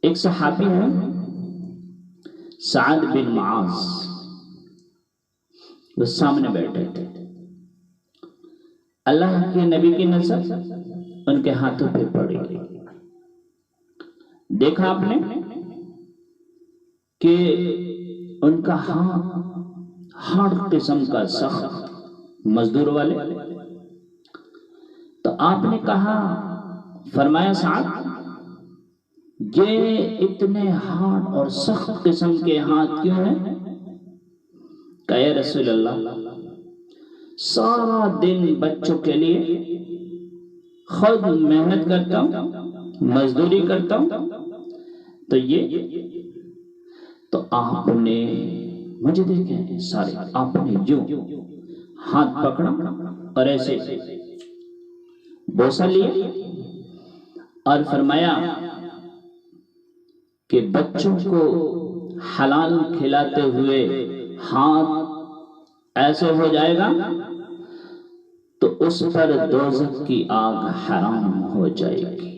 ایک صحابی ہیں سعد بن معاذ، وہ سامنے بیٹھے تھے. اللہ کے نبی کی نظر ان کے ہاتھوں پہ پڑی. دیکھا آپ نے کہ ان کا ہاتھ ہارڈ قسم کا سخت مزدور والے. تو آپ نے کہا، فرمایا سعد یہ اتنے ہارڈ اور سخت قسم کے ہاتھ کیوں ہیں؟ کہ اے رسول اللہ سارا دن بچوں کے لیے خود محنت کرتا ہوں، مزدوری کرتا ہوں، تو یہ تو آپ نے مجھے دیکھیں سارے، آپ نے جو ہاتھ پکڑا اور ایسے بوسہ لیا اور فرمایا کہ بچوں کو حلال کھلاتے ہوئے ہاتھ ایسے ہو جائے گا تو اس پر دوزخ کی آگ حرام ہو جائے گی.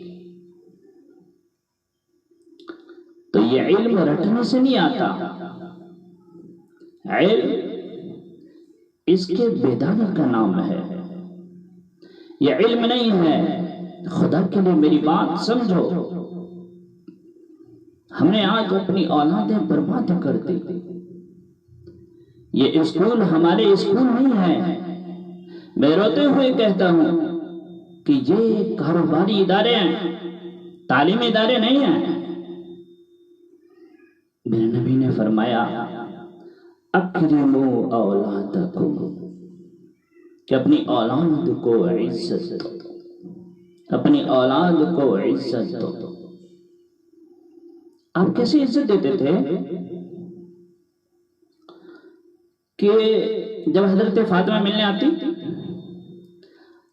تو یہ علم رٹنے سے نہیں آتا، علم اس کے بیداری کا نام ہے. یہ علم نہیں ہے. خدا کے لیے میری بات سمجھو. ہم نے آج اپنی اولادیں برباد کر دی. یہ اسکول ہمارے اسکول نہیں ہے. میں روتے ہوئے کہتا ہوں کہ یہ کاروباری ادارے ہیں، تعلیمی ادارے نہیں ہیں. میرے نبی نے فرمایا اکرموا اولادکم، کہ اپنی اولاد کو عزت دو، اپنی اولاد کو عزت دو. آپ کیسے عزت دیتے تھے کہ جب حضرت فاطمہ ملنے آتی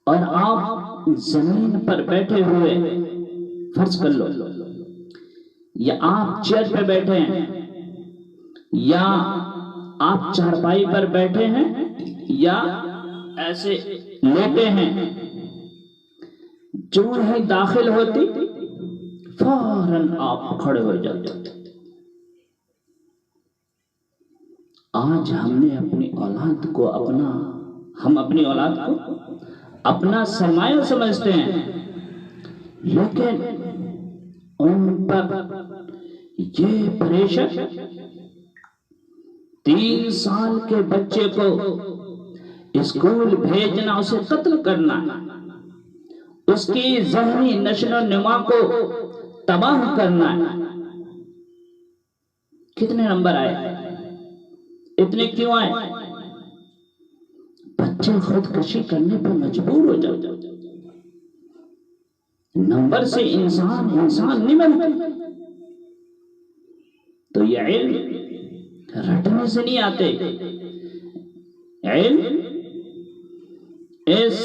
اور آپ زمین پر بیٹھے ہوئے، فرض کر لو یا آپ چیئر پہ بیٹھے ہیں یا آپ چارپائی پر بیٹھے ہیں یا ایسے لیٹے ہیں، جو ہی داخل ہوتی فوراً آپ کھڑے ہو جاتے. آج ہم نے اپنی اولاد کو ہم اپنی اولاد کو اپنا سرمایہ سمجھتے ہیں، لیکن ان پر یہ پریشر، 3 سال کے بچے کو اسکول بھیجنا، اسے قتل کرنا، اس کی ذہنی نشو و نما کو تباہ کرنا. کتنے نمبر آئے؟ اتنے کیوں آئے؟ بچے خودکشی کرنے پر مجبور ہو جاتے. نمبر سے انسان نہیں بنتا. تو یہ علم رٹنے سے نہیں آتے. علم اس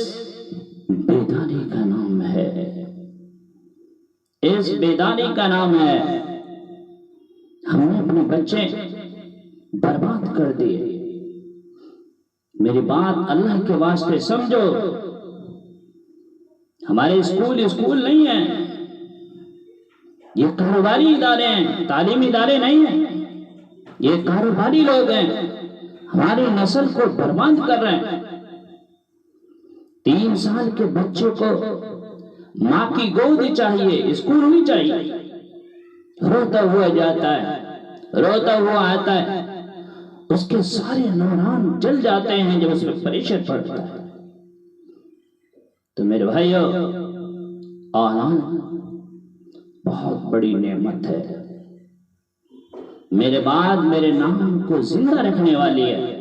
بیداری کا نام ہے، اس بیداری کا نام ہے. ہم نے اپنے بچے برباد کر دیے. میری بات اللہ کے واسطے سمجھو. ہمارے اسکول نہیں ہیں، یہ کاروباری ادارے ہیں، تعلیمی ادارے نہیں ہیں. یہ کاروباری لوگ ہیں، ہماری نسل کو برباد کر رہے ہیں. 3 سال کے بچے کو ماں کی گود چاہیے، اسکول نہیں چاہیے. روتا ہوا جاتا ہے، روتا ہوا آتا ہے. اس کے سارے نوران جل جاتے ہیں جب اس میں پریشر پڑتا ہے. تو میرے بھائیو، اولاد بہت بڑی نعمت ہے. میرے بعد میرے نام کو زندہ رکھنے والی ہے.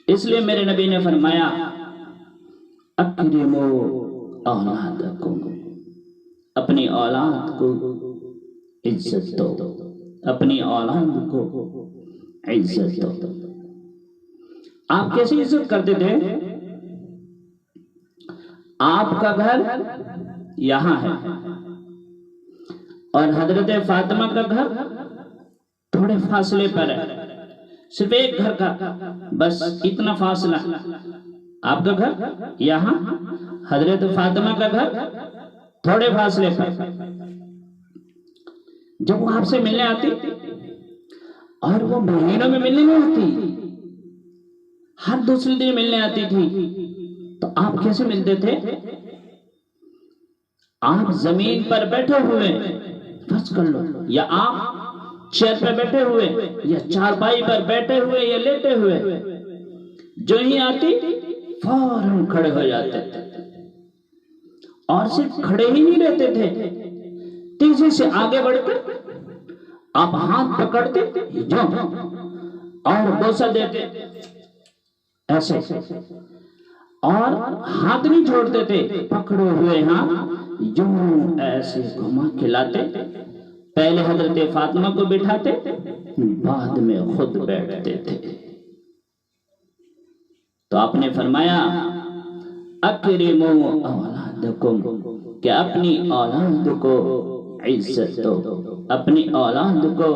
اس لیے میرے نبی نے فرمایا اکرموا اولادکم، اپنی اولاد کو عزت دو، اپنی اولاد کو عزت دو. آپ کیسی عزت کرتے تھے؟ آپ کا گھر یہاں ہے اور حضرت فاطمہ کا گھر تھوڑے فاصلے پر ہے، صرف ایک گھر کا بس اتنا فاصلہ. آپ کا گھر یہاں، حضرت فاطمہ کا گھر تھوڑے فاصلے پر. جب وہ آپ سے ملنے آتی اور وہ مہینوں میں ملنے نہیں آتی، ہر دوسرے دن ملنے آتی تھی، تو آپ کیسے ملتے تھے؟ آپ زمین پر بیٹھے ہوئے فرض کر لو، یا آپ چیئر پہ بیٹھے ہوئے، یا چارپائی پر بیٹھے ہوئے یا لیٹے ہوئے، جو ہی آتی فوراً کھڑے ہو جاتے تھے، اور صرف کھڑے ہی نہیں رہتے تھے، تیزی سے آگے بڑھ کر آپ ہاتھ پکڑتے جو اور بوسہ دیتے ایسے، اور ہاتھ نہیں چھوڑتے تھے، پکڑے ہوئے ہاتھ یوں ایسے گھما کھلاتے، پہلے حضرت فاطمہ کو بٹھاتے، بعد میں خود بیٹھتے تھے۔ تو آپ نے فرمایا اکرموا اولادکم، کہ اپنی اولاد کو عزت دو، اپنی اولاد کو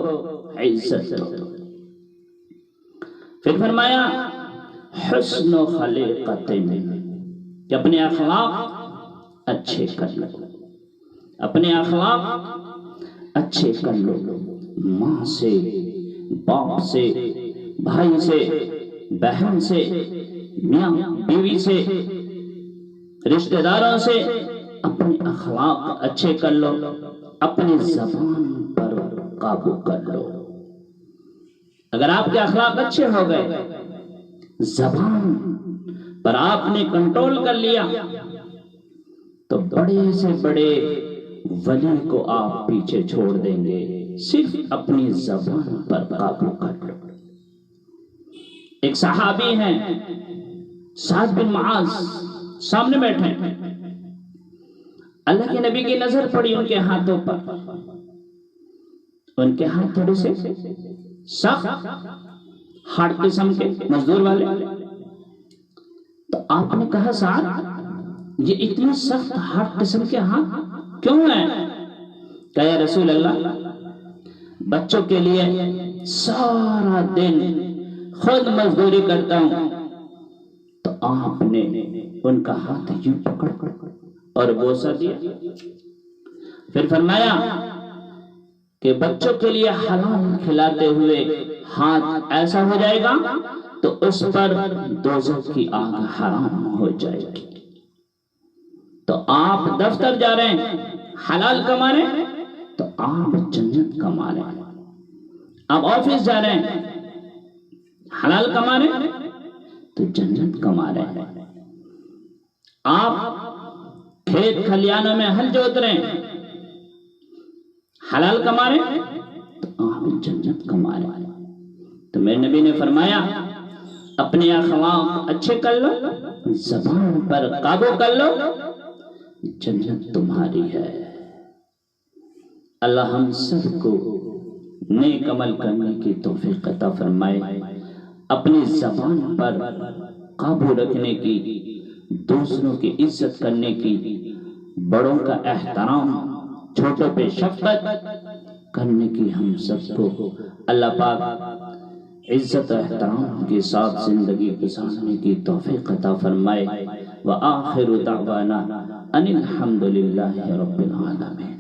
عزت دو۔ پھر فرمایا حسن خلیقت، کہ اپنے اخلاق اچھے کر لو، اپنے اخلاق اچھے کر لو، ماں سے، باپ سے، بھائی سے، بہن سے، میاں بیوی سے، رشتہ داروں سے اپنے اخلاق اچھے کر لو، اپنی زبان پر قابو کر لو۔ اگر آپ کے اخلاق اچھے ہو گئے، زبان پر آپ نے کنٹرول کر لیا، تو بڑے سے بڑے ولی کو آپ پیچھے چھوڑ دیں گے، صرف اپنی زبان پر قابو کر لو۔ ایک صحابی ہیں سعد بن معاذ، سامنے بیٹھے، اللہ کے نبی کی نظر پڑی ان کے ہاتھوں پر، ان کے ہاتھ تھوڑے سے سخت ہارڈ قسم کے مزدور والے، تو آپ نے کہا سعد یہ اتنی سخت ہارڈ قسم کے ہاتھ کیوں ہیں؟ کہا یا رسول اللہ بچوں کے لیے سارا دن خود مزدوری کرتا ہوں، تو آپ نے ان کا ہاتھ یوں پکڑ اور بوسہ دیا۔ پھر فرمایا کہ بچوں کے لیے حلال کھلاتے ہوئے ہاتھ ایسا ہو جائے گا تو اس پر دوزخ کی آگ حرام ہو جائے گی۔ تو آپ دفتر جا رہے ہیں حلال کما رہے ہیں تو آپ جنت کما رہے ہیں، آپ آفس جا رہے ہیں حلال کما رہے ہیں تو جنت کما رہے ہیں، آپ کھیت کھلیانوں میں ہل جوت رہے ہیں حلال کما رہے ہیں تو آپ جنت کما رہے ہیں۔ تو میرے نبی نے فرمایا اپنے اخلاق اچھے کر لو، زبان پر قابو کر لو، جنت تمہاری ہے۔ اللہ ہم سب کو نیک عمل کرنے کی توفیق عطا فرمائے، اپنی زبان پر قابو رکھنے کی، دوسروں کی عزت کرنے کی، بڑوں کا احترام، چھوٹوں پہ شفقت کرنے کی ہم سب کو اللہ پاک عزت و احترام کے ساتھ زندگی گزارنے کی توفیق عطا فرمائے۔ وآخر دعوانا ان الحمد للہ رب العالمین۔